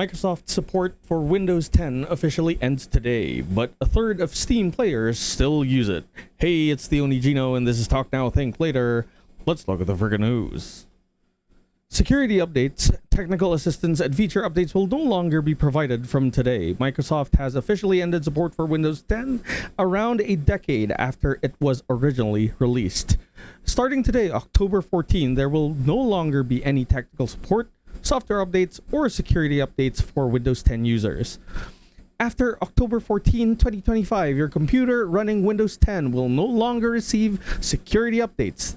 Microsoft support for Windows 10 officially ends today, but a third of Steam players still use it. Hey, it's the Only Gino, and this is Talk Now, Think Later. Let's look at the friggin' news. Security updates, technical assistance, and feature updates will no longer be provided from today. Microsoft has officially ended support for Windows 10 around a decade after it was originally released. Starting today, October 14, there will no longer be any technical support, software updates, or security updates for Windows 10 users. After October 14, 2025, your computer running Windows 10 will no longer receive security updates,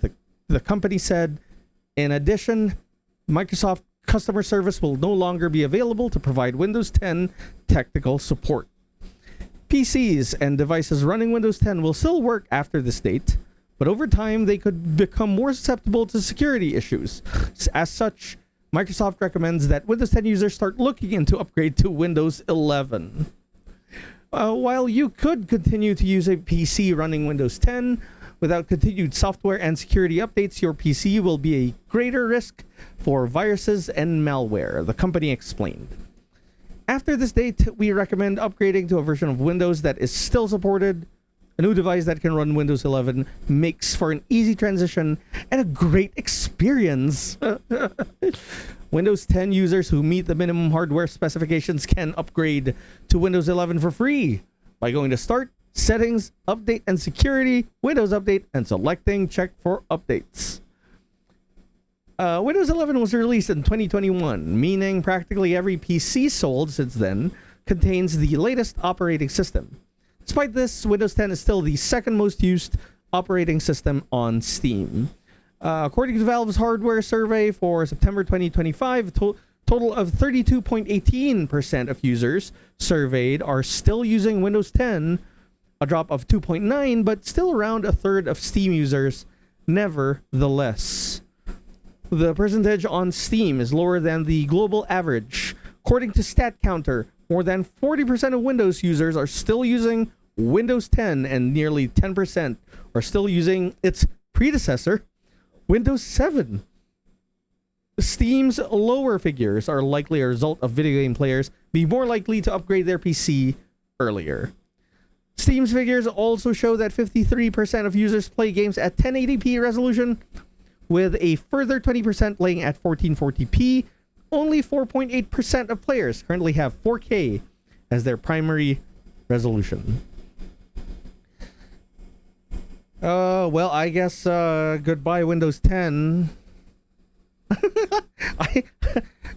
the company said. In addition, Microsoft customer service will no longer be available to provide Windows 10 technical support. PCs and devices running Windows 10 will still work after this date, but over time they could become more susceptible to security issues. As such, Microsoft recommends that Windows 10 users start looking into upgrade to Windows 11. While you could continue to use a PC running Windows 10, without continued software and security updates, your PC will be a greater risk for viruses and malware, the company explained. After this date, we recommend upgrading to a version of Windows that is still supported. A new device that can run Windows 11 makes for an easy transition and a great experience. Windows 10 users who meet the minimum hardware specifications can upgrade to Windows 11 for free by going to Start, Settings, Update and Security, Windows Update, and selecting Check for Updates. Windows 11 was released in 2021, meaning practically every PC sold since then contains the latest operating system. Despite this, Windows 10 is still the second most used operating system on Steam. According to Valve's hardware survey for September 2025, a total of 32.18% of users surveyed are still using Windows 10, a drop of 2.9, but still around a third of Steam users, nevertheless. The percentage on Steam is lower than the global average. According to StatCounter, more than 40% of Windows users are still using Windows 10, and nearly 10% are still using its predecessor, Windows 7. Steam's lower figures are likely a result of video game players being more likely to upgrade their PC earlier. Steam's figures also show that 53% of users play games at 1080p resolution, with a further 20% playing at 1440p. Only 4.8% of players currently have 4K as their primary resolution. Well, I guess goodbye Windows 10.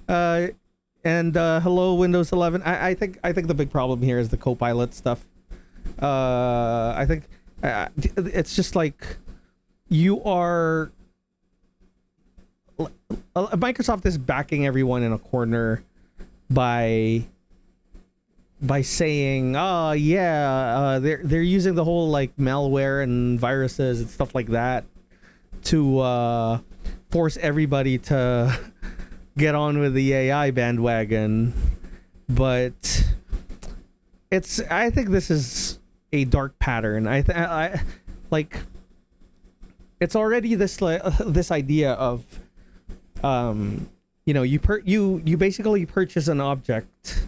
Hello Windows 11. I think the big problem here is the Copilot stuff. I think it's just like you are. Microsoft is backing everyone in a corner by saying, they're using the whole like malware and viruses and stuff like that to force everybody to get on with the AI bandwagon. But I think this is a dark pattern. I like it's already this idea of you basically purchase an object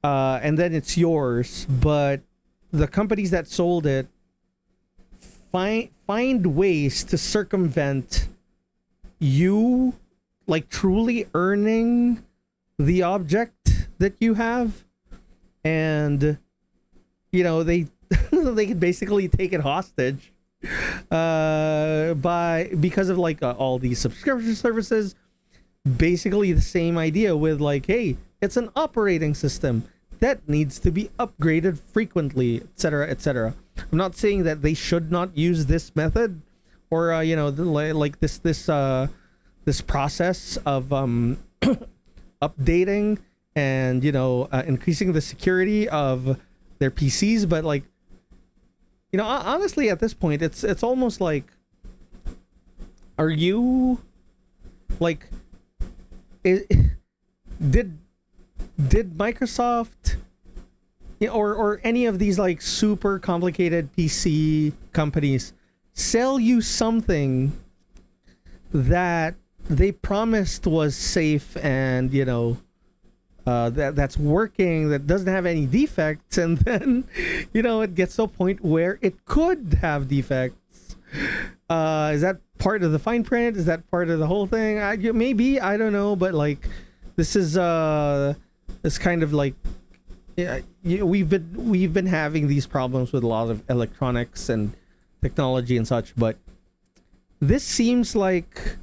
and then it's yours, but the companies that sold it find ways to circumvent you like truly earning the object that you have, and they they can basically take it hostage because of like all these subscription services. Basically the same idea with like, hey, it's an operating system that needs to be upgraded frequently, etc., etc. I'm not saying that they should not use this method or like this process of updating and increasing the security of their PCs, but like honestly at this point it's almost like, are you like did Microsoft or any of these like super complicated PC companies sell you something that they promised was safe and that's working, that doesn't have any defects, and then it gets to a point where it could have defects. Is that part of the fine print? Is that part of the whole thing? Maybe, I don't know, but like this is it's kind of like, yeah, we've been having these problems with a lot of electronics and technology and such, but this seems like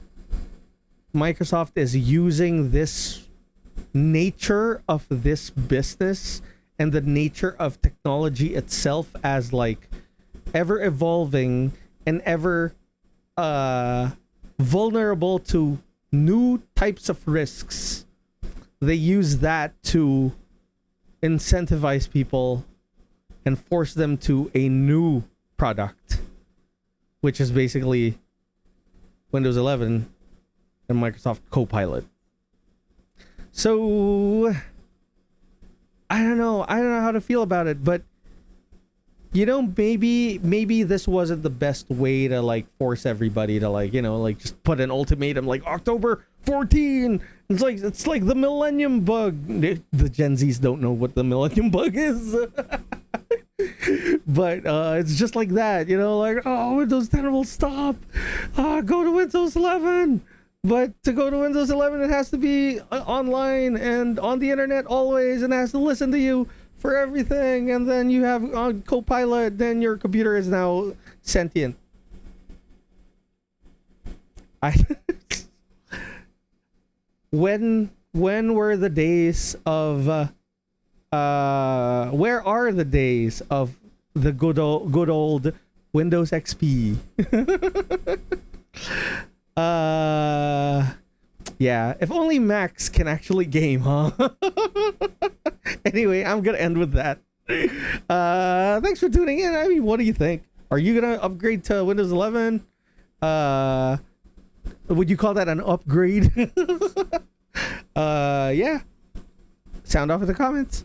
Microsoft is using this nature of this business and the nature of technology itself as like ever evolving and ever vulnerable to new types of risks. They use that to incentivize people and force them to a new product, which is basically Windows 11 and Microsoft Copilot. So I don't know how to feel about it, but maybe this wasn't the best way to like force everybody to like just put an ultimatum like October 14. It's like the Millennium Bug. The Gen Zs don't know what the Millennium Bug is. But it's just like that, like, oh, Windows 10 will stop. Go to Windows 11. But to go to Windows 11, it has to be online and on the internet always, and it has to listen to you for everything. And then you have Copilot, then your computer is now sentient. When were the days of where are the days of the good old Windows XP? Yeah, if only Macs can actually game, huh? Anyway, I'm gonna end with that. Thanks for tuning in. I mean, what do you think? Are you gonna upgrade to Windows 11? Would you call that an upgrade? Yeah. Sound off in the comments.